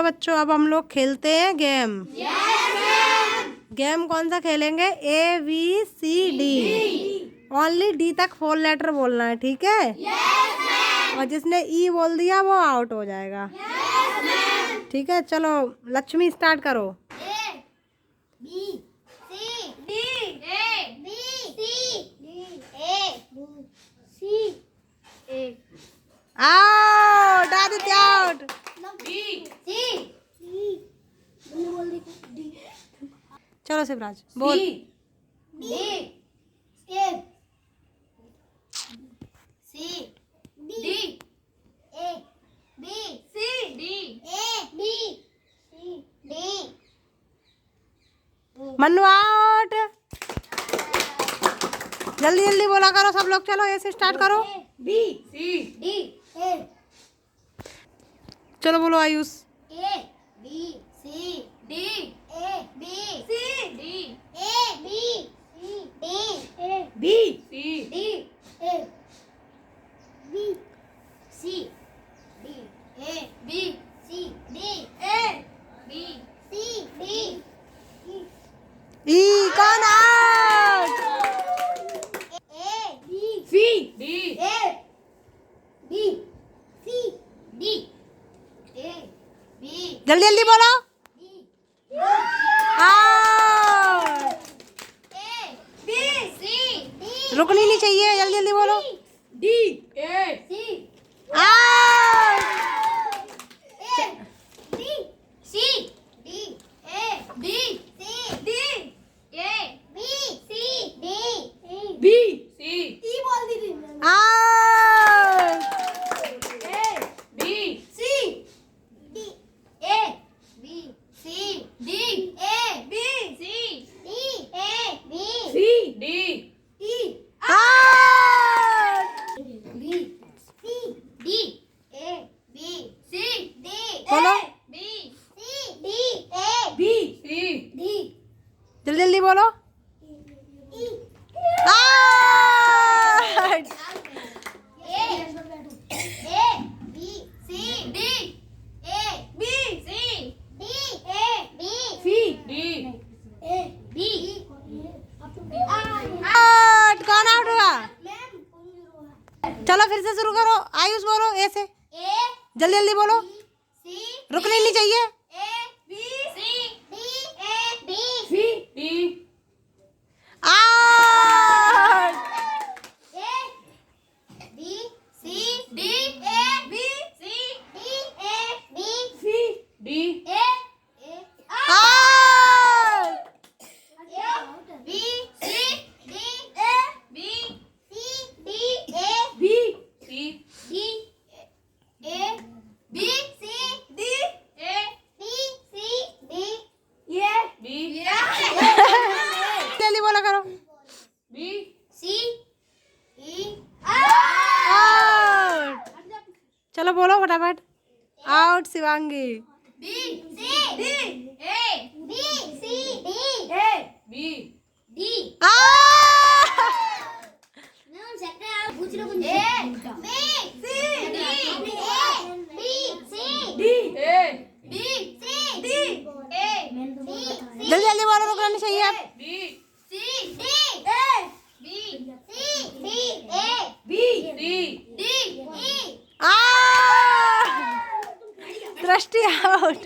चलो बच्चों, अब हम लोग खेलते हैं गेम। गेम कौन सा खेलेंगे? ABCD। ओनली D तक 4 लेटर बोलना है, ठीक है? और जिसने E बोल दिया वो आउट हो जाएगा। ठीक है, चलो लक्ष्मी स्टार्ट करो। Out, Aditya out. चलो शिवराज बोल। मन्नू आउट। जल्दी जल्दी बोला करो सब लोग, चलो ऐसे स्टार्ट करो। चलो बोलो आयुष। कौन आउट? जल्दी जल्दी बोलो। रुकनी नहीं चाहिए, जल्दी जल्दी बोलो। जल्दी जल्दी बोलो। कौन आउट हुआ? चलो फिर से शुरू करो। आयुष बोलो ए से। जल्दी जल्दी बोलो, रुकनी नहीं चाहिए। बोला करो। चलो बोलो फटाफट। आउट शिवांगी। जल्दी जल्दी बोलो, रुकना नहीं चाहिए अब। दृष्टि आउट।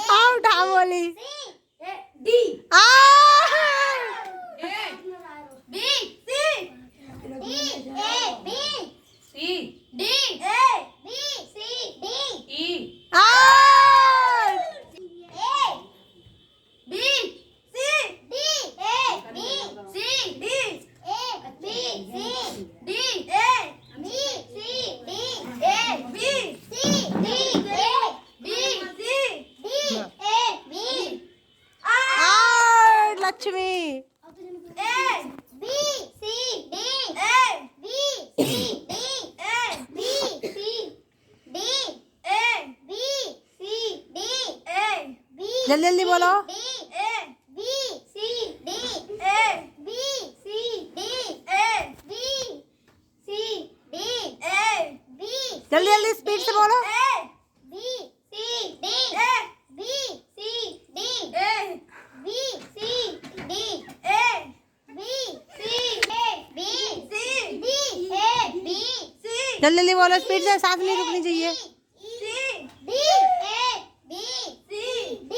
आउट बोली। लक्ष्मी। जल्दी जल्दी बोलो। जल्दी जल्दी स्पीड से बोलो। B C D B C D B C D B C D D A B C जल्दी जल्दी बोलो, स्पीड से, सांस नहीं रुकनी चाहिए। D A B C D A B C D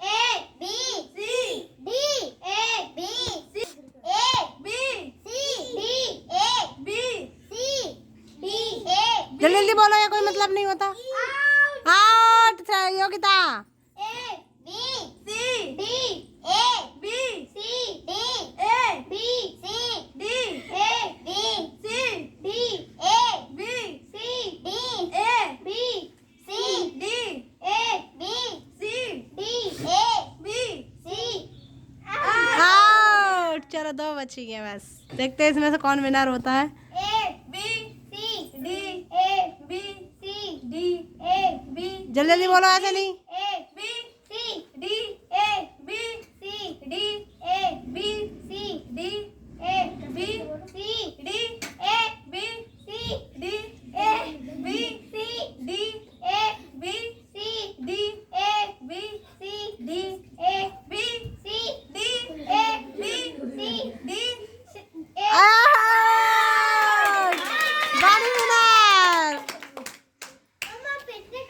A B C A B C D A B C D A जल्दी जल्दी बोलो, ये कोई मतलब नहीं होता। Out Yogita. A B C D A B C D A B C D A B C D A B C D A B C D A B C D A B C out. चलो 2 बची हैं बस। देखते हैं इसमें से कौन winner होता है। A B C D A B C D A B जल्दी जल्दी बोलो, ऐसे नहीं।